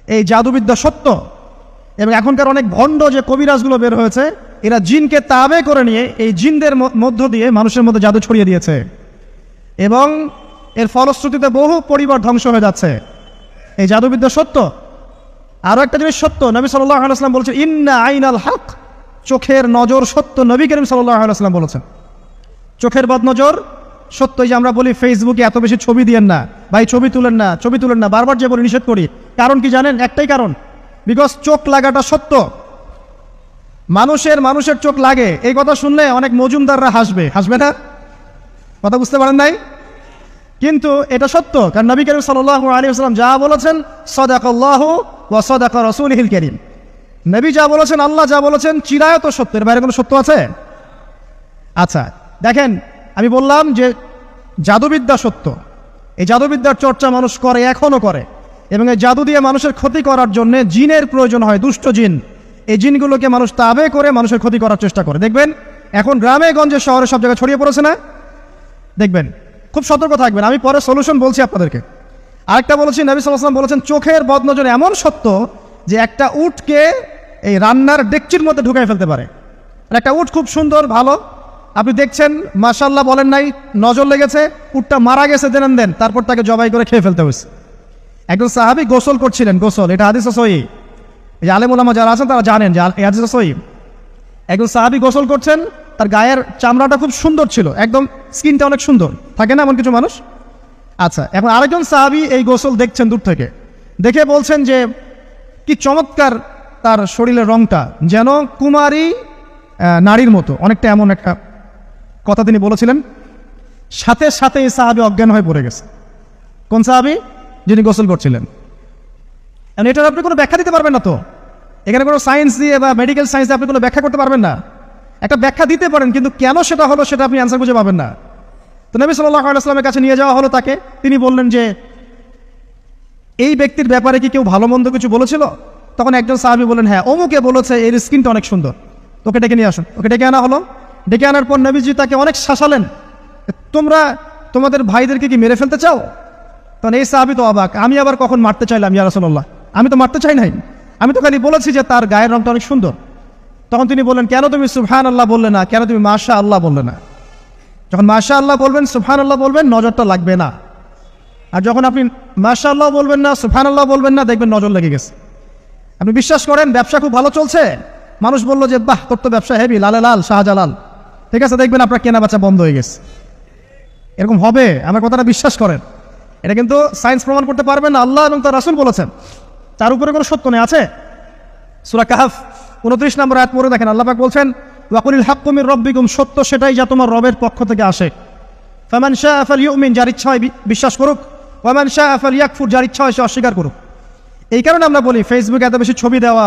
এই জাদুবিদ্যা সত্য। এবং এখনকার অনেক ভণ্ড যে কবিরাজগুলো বের হয়েছে, এরা জিনকে তাবে করে নিয়ে এই জিনদের মধ্য দিয়ে মানুষের মধ্যে জাদু ছড়িয়ে দিয়েছে, এবং এর ফলশ্রুতিতে বহু পরিবার ধ্বংস হয়ে যাচ্ছে। এই জাদুবিদ্যা সত্য। আরও একটা জিনিস সত্য, নবী সাল্লাল্লাহু আলাইহি ওয়াসাল্লাম বলেছেন, ইন্না আইনাল হক, চোখের নজর সত্য। নবী করিম সাল্লাল্লাহু আলাইহি ওয়াসাল্লাম বলেছেন চোখের বদনজর সত্য। যে আমরা বলি ফেসবুকে এত বেশি ছবি দিয়েন না ভাই, ছবি তুলেন না, ছবি তুলেন না, বারবার যে বলি নিষেধ করি, কারণ কি জানেন? একটাই কারণ, বিকজ চোখ লাগাটা সত্য। মানুষের চোখ লাগে, এই কথা শুনলে অনেক মজুমদাররা হাসবে না? কথা বুঝতে পারেন নাই? কিন্তু এটা সত্য, কারণ নবী করিম সাল্লাল্লাহু আলাইহি ওয়াসাল্লাম যা বলেছেন, সাদাকাল্লাহু ওয়া সাদাকা রাসূলুহুল কারীম, নবী যা বলেছেন, আল্লাহ যা বলেছেন, চিরায়ত সত্য, এর বাইরে কোনো সত্য আছে? আচ্ছা দেখেন, আমি বললাম যে জাদুবিদ্যা সত্য। এই জাদুবিদ্যার চর্চা মানুষ করে, এখনও করে, এবং এই জাদু দিয়ে মানুষের ক্ষতি করার জন্য জিনের প্রয়োজন হয়, দুষ্ট জিন। এই জিনগুলোকে মানুষ তাবে করে মানুষের ক্ষতি করার চেষ্টা করে। দেখবেন এখন গ্রামে গঞ্জে শহরে সব জায়গায় ছড়িয়ে পড়েছে না? দেখবেন, খুব সতর্ক থাকবেন। আমি পরে সলিউশন বলছি আপনাদেরকে। আরেকটা বলেছি, নবী সাল্লাল্লাহু আলাইহি ওয়াসাল্লাম বলেছেন চোখের বদনজর এমন সত্য যে একটা উটকে এই রান্নার ডেকচির মধ্যে ঢুকাই ফেলতে পারে। আর একটা উট খুব সুন্দর, ভালো, আপনি দেখছেন, মাশাআল্লাহ বলেন নাই, নজর লেগেছে, উটটা মারা গেছে, দেন তারপর তাকে জবাই করে খেয়ে ফেলতে হয়েছে। একজন সাহাবী গোসল করছিলেন, গোসল, এটা হাদিস সহিহ, এই আলেম ওলামা যারা আছেন তারা জানেন যে এই হাদিস সহিহ। একজন সাহাবী গোসল করছেন, তার গায়ের চামড়াটা খুব সুন্দর ছিল, একদম স্কিনটা অনেক সুন্দর, থাকে না এমন কিছু মানুষ? আচ্ছা, এখন আরেকজন সাহাবী এই গোসল দেখছেন দূর থেকে, দেখে বলছেন যে কি চমৎকার তার শরীরের রংটা, যেন কুমারী নারীর মতো, অনেকটা, এমন একটা কথা তিনি বলেছিলেন। সাথে সাথে এই সাহাবী অজ্ঞান হয়ে পড়ে গেছে। কোন সাহাবী? যিনি গোসল করছিলেন। এটার আপনি কোনো ব্যাখ্যা দিতে পারবেন না তো, এখানে কোনো সায়েন্স দিয়ে বা মেডিকেল সায়েন্স দিয়ে আপনি কোনো ব্যাখ্যা করতে পারবেন না। একটা ব্যাখ্যা দিতে পারেন, কিন্তু কেন সেটা হলো সেটা আপনি অ্যান্সার খুঁজে পাবেন না। তো নবী সাল্লাল্লাহু আলাইহি ওয়াসাল্লামের কাছে নিয়ে যাওয়া হলো তাকে। তিনি বললেন যে এই ব্যক্তির ব্যাপারে কি কেউ ভালো মন্দ কিছু বলেছিল? তখন একজন সাহাবী বললেন, হ্যাঁ, অমুকে বলেছে এর স্কিনটা অনেক সুন্দর, তোকে ডেকে নিয়ে আসুন। ওকে ডেকে আনা হলো। ডেকে আনার পর নবীজি তাকে অনেক শাসালেন, তোমরা তোমাদের ভাইদেরকে কি মেরে ফেলতে চাও? তখন এই সাহাবী তো অবাক, আমি আবার কখন মারতে চাইলাম ইয়া রাসূলুল্লাহ? আমি তো মারতে চাই নাই, আমি তো খালি বলেছি যে তার গায়ের রংটা অনেক সুন্দর। তখন তিনি বললেন, কেন তুমি সুবহানাল্লাহ বললে না, কেন তুমি মাশাআল্লাহ বললে না? যখন মাশাআল্লাহ বলবেন, সুবহানাল্লাহ বলবেন, নজরটা লাগবে না। আর যখন আপনি মাশাআল্লাহ বলবেন না, সুবহানাল্লাহ বলবেন না, দেখবেন নজর লেগে গেছে। আপনি বিশ্বাস করেন ব্যবসা খুব ভালো চলছে, মানুষ বললো যে বাহ, তোর তো ব্যবসা হেভি, লালে লাল শাহজালাল, ঠিক আছে, দেখবেন আপনার কেনা বেচা বন্ধ হয়ে গেছে। এরকম হবে, আমার কথাটা বিশ্বাস করেন। এটা কিন্তু সায়েন্স প্রমাণ করতে পারবেন না, আল্লাহ এবং তার রাসূল বলেছেন, তার উপরে কোনো সত্য নেই। আছে সূরা কাহফ 29 নম্বর আয়াত পড়ে দেখেন, আল্লাহ পাক বলছেন, ওয়াকুলিল হাক্কু মির রাব্বিকুম, সত্য সেটাই যা তোমার রবের পক্ষ থেকে আসে। ফামান শাআ ফালইউমিন, যার ইচ্ছা হয় বিশ্বাস করুক, ওয়ামান শাআ ফালইয়াকফুর, যার ইচ্ছা হয় সে অস্বীকার করুক। এই কারণে আমরা বলি ফেসবুকে এত বেশি ছবি দেওয়া,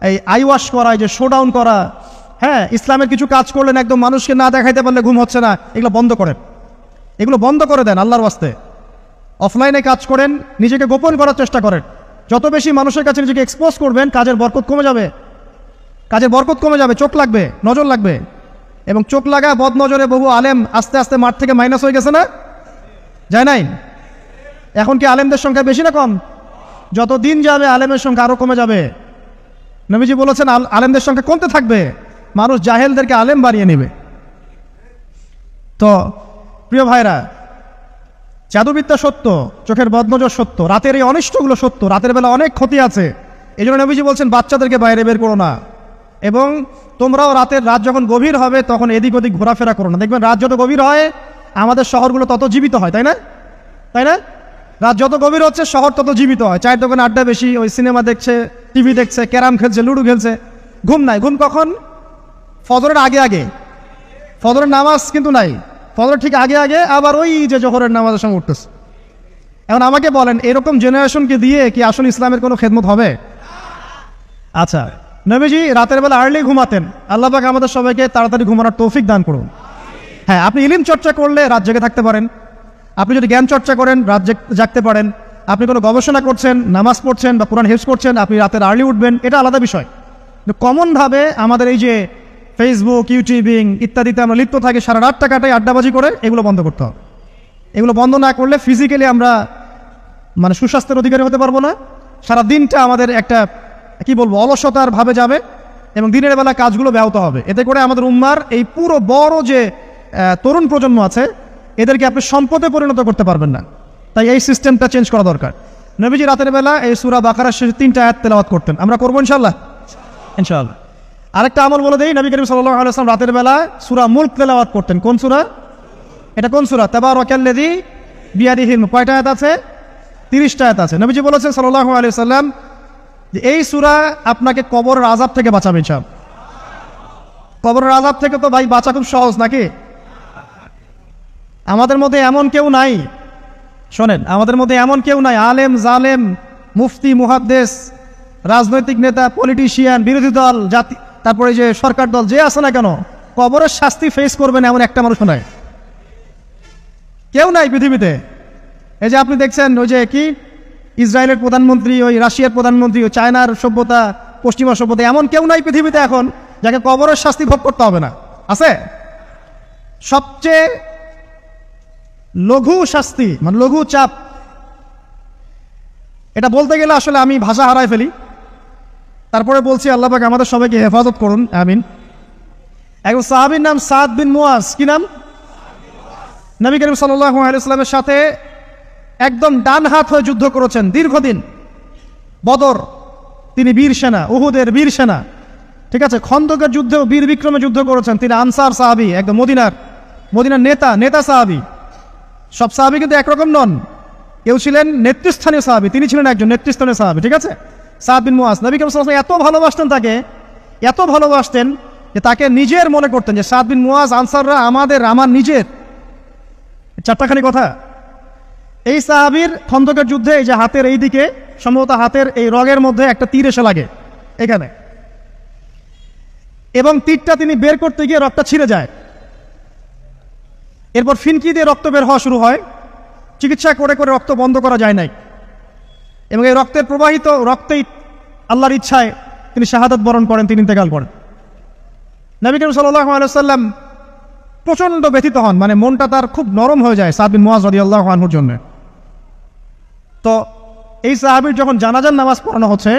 এই আই ওয়াশ করা, যে শো ডাউন করা, হ্যাঁ, ইসলামের কিছু কাজ করলেন একদম মানুষকে না দেখাইতে পারলে ঘুম হচ্ছে না, এগুলো বন্ধ করেন, এগুলো বন্ধ করে দেন আল্লাহর ওয়াস্তে। অফলাইনে কাজ করেন, নিজেকে গোপন করার চেষ্টা করেন। যত বেশি মানুষের কাছে নিজেকে এক্সপোজ করবেন, কাজের বরকত কমে যাবে, কাজের বরকত কমে যাবে, চোখ লাগবে, নজর লাগবে। এবং চোখ লাগা বদ নজরে বহু আলেম আস্তে আস্তে মাঠ থেকে মাইনাস হয়ে গেছে না? যায় নাই? এখন কি আলেমদের সংখ্যা বেশি না কম? যত দিন যাবে আলেমের সংখ্যা আরো কমে যাবে। নবীজি বলেছেন আলেমদের সংখ্যা কমতে থাকবে, মানুষ জাহেলদেরকে আলেম বানিয়ে নেবে। তো প্রিয় ভাইরা, জাদুবিদ্যা সত্য, চোখের বদনজর সত্য, রাতের এই অনিষ্টগুলো সত্য, রাতের বেলা অনেক ক্ষতি আছে। এই জন্য নবীজি বলছেন বাচ্চাদেরকে বাইরে বের করো না, এবং তোমরাও রাত যখন গভীর হবে তখন এদিক ওদিক ঘোরাফেরা করো না। দেখবেন রাত যত গভীর হয় আমাদের শহরগুলো তত জীবিত হয়, তাই না? তাই না? রাত যত গভীর হচ্ছে শহর তত জীবিত হয়। চায়ের দোকানে আড্ডা বেশি, ওই সিনেমা দেখছে, টিভি দেখছে, ক্যারাম খেলছে, লুডো খেলছে, ঘুম নাই। ঘুম কখন? ফজরের আগে আগে। ফজরের নামাজ কিন্তু নাই, ফজরের ঠিক আগে আগে, আবার ওই যে জোহরের নামাজের সঙ্গে উঠতেছে। এখন আমাকে বলেন, এরকম জেনারেশনকে দিয়ে কি আসলে ইসলামের কোনো খেদমত হবে? আচ্ছা, নবীজি রাতের বেলা আর্লি ঘুমাতেন। আল্লাহ পাক আমাদের সবাইকে তাড়াতাড়ি ঘুমানোর তৌফিক দান করুন। হ্যাঁ, আপনি ইলম চর্চা করলে রাত জেগে থাকতে পারেন, আপনি যদি জ্ঞান চর্চা করেন রাত জাগতে পারেন, আপনি কোনো গবেষণা করছেন, নামাজ পড়ছেন বা কোরআন হিফজ করছেন, আপনি রাতের আর্লি উঠবেন, এটা আলাদা বিষয়। কিন্তু কমনভাবে আমাদের এই যে ফেসবুক, ইউটিউবিং ইত্যাদিতে আমরা লিপ্ত থাকি, সারা রাতটা কাটাই আড্ডাবাজি করে, এগুলো বন্ধ করতে হবে। এগুলো বন্ধ না করলে ফিজিক্যালি আমরা সুস্বাস্থ্যের অধিকারী হতে পারবো না, সারা দিনটা আমাদের একটা কি বলবো অলসতার ভাবে যাবে এবং দিনের বেলা কাজগুলো ব্যাহত হবে। এতে করে আমাদের উম্মার এই পুরো বড় যে তরুণ প্রজন্ম আছে এদেরকে আপনি সম্পদে পরিণত করতে পারবেন না। তাই এই সিস্টেমটা চেঞ্জ করা দরকার। নবীজি রাতের বেলা এই সূরা বাকারার শেষে 3টা আয়াত তেলাওয়াত করতেন। আমরা করবো ইনশাআল্লাহ। ইনশাআল্লাহ। আরেকটা আমল বলে দেই, নবী করিম সাল্লাল্লাহু আলাইহি ওয়াসাল্লাম রাতের বেলা সূরা মুলক তেলাওয়াত করতেন। কোন সূরা? এটা কোন সূরা? তাবারাকাল্লাযী বিয়াদিহিল মুলক। কয়টা আয়াত আছে? 30টা আয়াত আছে। নবীজি বলেছেন সাল্লাল্লাহু আলাইহি ওয়াসাল্লাম যে এই সূরা আপনাকে কবরের আযাব থেকে বাঁচাবে ইনশাআল্লাহ। কবরের আযাব থেকে তো ভাই বাঁচা খুব সহজ নাকি? আমাদের মধ্যে এমন কেউ নাই, শোনেন, আমাদের মধ্যে এমন কেউ নাই আলেম জালেম মুফতি মুহাদ্দিস রাজনৈতিক নেতা পলিটিশিয়ান বিরোধী দল জাতি তারপরে যে সরকার দল যে আছে না কেন কবরের শাস্তি ফেস করবেন এমন একটা মানুষ নাই, কেউ নাই পৃথিবীতে। এই যে আপনি দেখছেন ওই যে কি ইসরায়েলের প্রধানমন্ত্রী, ওই রাশিয়ার প্রধানমন্ত্রী, ওই চায়নার সভ্যতা, পশ্চিমা সভ্যতা, এমন কেউ নাই পৃথিবীতে এখন যাকে কবরের শাস্তি ভোগ করতে হবে না। আছে? সবচেয়ে লঘু শাস্তি মানে লঘু চাপ, এটা বলতে গেলে আসলে আমি ভাষা হারাই ফেলি। তারপরে বলছি আল্লাহ পাক আমাদের সবাইকে হেফাজত করুন, আমিন। একজন সাহাবীর নাম সাদ বিন মুয়াজ। কি নাম? নবী করিম সাল্লাল্লাহু আলাইহি ওয়াসাল্লামের সাথে একদম ডান হাত হয়ে যুদ্ধ করেছেন দীর্ঘদিন। বদর তিনি বীর সেনা, উহুদের বীর সেনা, ঠিক আছে। খন্দকের যুদ্ধেও বীর বিক্রমে যুদ্ধ করেছেন। তিনি আনসার সাহাবী, একদম মদিনার নেতা সাহাবী। সব সাহাবী কিন্তু একরকম নন, কেউ ছিলেন নেতৃস্থানীয় সাহাবী, তিনি ছিলেন একজন নেতৃস্থানীয় সাহাবী, ঠিক আছে। সাদ বিন মুয়াজ নবী করিম সাল্লাল্লাহু আলাইহি ওয়াসাল্লাম এত ভালোবাসতেন তাকে, এত ভালোবাসতেন যে তাকে নিজের মনে করতেন যে সাদ বিন মুয়াজ আনসাররা আমার নিজের। চারটাখানি কথা। এই সাহাবীর খন্দকের যুদ্ধে এই যে হাতের এই দিকে সম্ভবত হাতের এই রগের মধ্যে একটা তীর এসে লাগে এখানে, এবং তীরটা তিনি বের করতে গিয়ে রক্তটা ছিঁড়ে যায়। এরপর ফিনকি দিয়ে রক্ত বের হওয়া শুরু হয়। চিকিৎসা করে করে রক্ত বন্ধ করা যায় নাই, এবং এই রক্তের প্রবাহিত রক্তেই আল্লাহর ইচ্ছায় তিনি শাহাদাত বরণ করেন, তিনি ইন্তেকাল করেন। নবী করিম সাল্লাল্লাহু আলাইহি ওয়াসাল্লাম প্রচণ্ড ব্যথিত হন, মানে মনটা তার খুব নরম হয়ে যায় সাদ বিন মুয়াজ রাদিয়াল্লাহু আনহুর জন্য। তো এই সাহাবীর যখন জানাজার নামাজ পড়ানো হচ্ছে,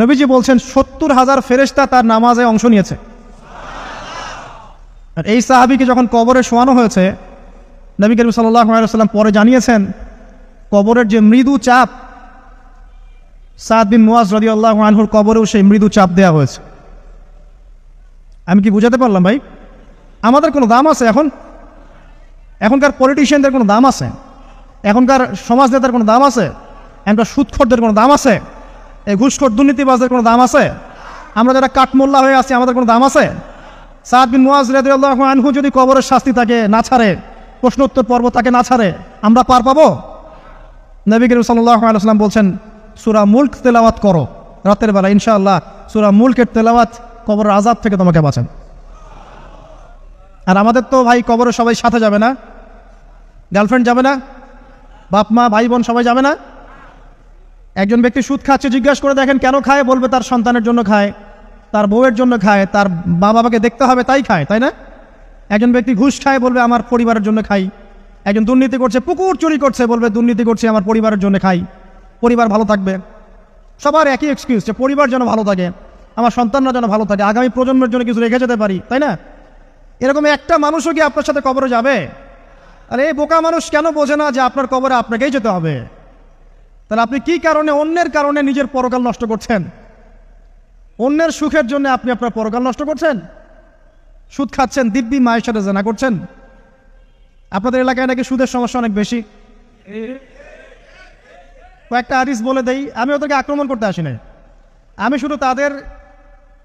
নবীজি বলছেন 70,000 ফেরেশতা তার নামাজে অংশ নিয়েছে। আর এই সাহাবীকে যখন কবরে শোয়ানো হয়েছে, নবী করিম সাল্লাল্লাহু আলাইহি ওয়াসাল্লাম পরে জানিয়েছেন কবরের যে মৃদু চাপ, সাদ বিন মুয়াজ রাদিয়াল্লাহু আনহুর কবরেও সেই মৃদু চাপ দেওয়া হয়েছে। আমি কি বুঝাতে পারলাম ভাই? আমাদের কোনো দাম আছে এখন? এখনকার পলিটিশিয়ানদের কোনো দাম আছে? এখনকার সমাজ নেতার কোনো দাম আছে? এখনকার সুদখোরদের কোনো দাম আছে? এই ঘুষখোর দুর্নীতিবাজদের কোনো দাম আছে? আমরা যারা কাঠমোল্লা হয়ে আছি আমাদের কোনো দাম আছে? সাদ বিন মুয়াজ রাদিয়াল্লাহু আনহু যদি কবরের শাস্তি তাকে না ছাড়ে, প্রশ্নোত্তর পর্ব তাকে না ছাড়ে, আমরা পার পাবো? নবী করিম সাল্লাল্লাহু আলাইহি ওয়াসাল্লাম বলছেন সূরা মুলক তেলাওয়াত করো রাতের বেলা, ইনশাআল্লাহ সূরা মুলকের তেলাওয়াত কবরের আযাব থেকে তোমাকে বাঁচান। আর আমাদের তো ভাই কবরে সবাই সাথে যাবে না, গার্লফ্রেন্ড যাবে না, বাপ মা ভাই বোন সবাই যাবে না। একজন ব্যক্তি সুদ খাচ্ছে, জিজ্ঞাসা করে দেখেন কেন খায়, বলবে তার সন্তানের জন্য খায়, তার বউয়ের জন্য খায়, তার মা বাবাকে দেখতে হবে তাই খায়, তাই না? একজন ব্যক্তি ঘুষ খায়, বলবে আমার পরিবারের জন্য খাই। একজন দুর্নীতি করছে, পুকুর চুরি করছে, বলবে দুর্নীতি করছে আমার পরিবারের জন্য খাই, পরিবার ভালো থাকবে। সবার একই এক্সকিউজ যে পরিবার যেন ভালো থাকে, আমার সন্তানরা যেন ভালো থাকে, আগামী প্রজন্মের জন্য কিছু রেখে যেতে পারি, তাই না? এরকম একটা মানুষও কি আপনার সাথে কবরে যাবে? আর এই বোকা মানুষ কেন বোঝে না যে আপনার কবরে আপনাকেই যেতে হবে? তাহলে আপনি কি কারণে অন্যের কারণে নিজের পরকাল নষ্ট করছেন? অন্যের সুখের জন্য আপনি আপনার পরকাল নষ্ট করছেন। সুদ খাচ্ছেন, দিব্যি মায়ের সাথে জেনা করছেন। আপনাদের এলাকায় নাকি সুদের সমস্যা অনেক বেশি। কয়েকটা হাদিস বলে দেই, আমি ওদেরকে আক্রমণ করতে আসি না, আমি শুধু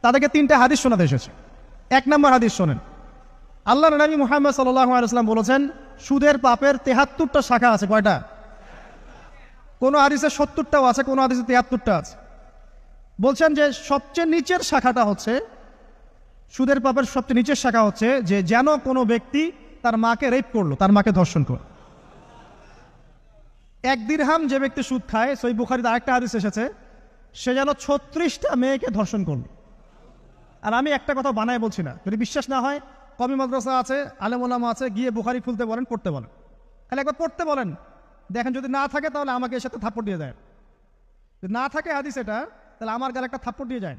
তাদেরকে 3টা হাদিস শোনাতে এসেছি। 1 নম্বর হাদিস শোনেন। আল্লাহর নবী মুহাম্মদ সাল্লাল্লাহু আলাইহি ওয়াসাল্লাম বলেছেন সুদের পাপের 73টা শাখা আছে। কয়টা? কোনো হাদিসে 70টাও আছে, কোনো হাদিসে 73টা আছে। বলছেন যে সবচেয়ে নিচের শাখাটা হচ্ছে, সুদের পাপের সবচেয়ে নিচের শাখা হচ্ছে যে যেন কোনো ব্যক্তি তার মাকে রেপ করলো, তার মাকে ধর্ষণ করলো। 1 দিরহাম যে ব্যক্তি সুদ খায়, সহিহ বুখারীতে আরেকটা হাদিস এসেছে, সে যেন 36টা মেয়েকে ধর্ষণ করলো। আর আমি একটা কথা বানায় বলছি না, যদি বিশ্বাস না হয় কমি মাদ্রাসা আছে, আলেম ওলামা আছে, গিয়ে বুখারী খুলতে বলেন, পড়তে বলেন, খালি একবার পড়তে বলেন, দেখেন যদি না থাকে তাহলে আমাকে এর সাথে থাপ্পড় দিয়ে দেয়। যদি না থাকে হাদিস এটা, তাহলে আমার গালে একটা থাপ্পড় দিয়ে যায়।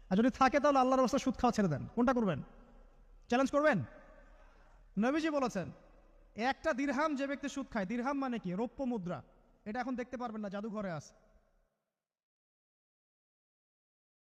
আর যদি থাকে তাহলে আল্লাহর রাস্তায় সুদ খাওয়া ছেড়ে দেন। কোনটা করবেন? চ্যালেঞ্জ করবেন? নবীজি বলেছেন একটা দিরহাম যে ব্যক্তি সুদ খায়, দিরহাম মানে কি? রৌপ্য মুদ্রা। এটা এখন দেখতে পারবেন না, জাদুঘরে আছে।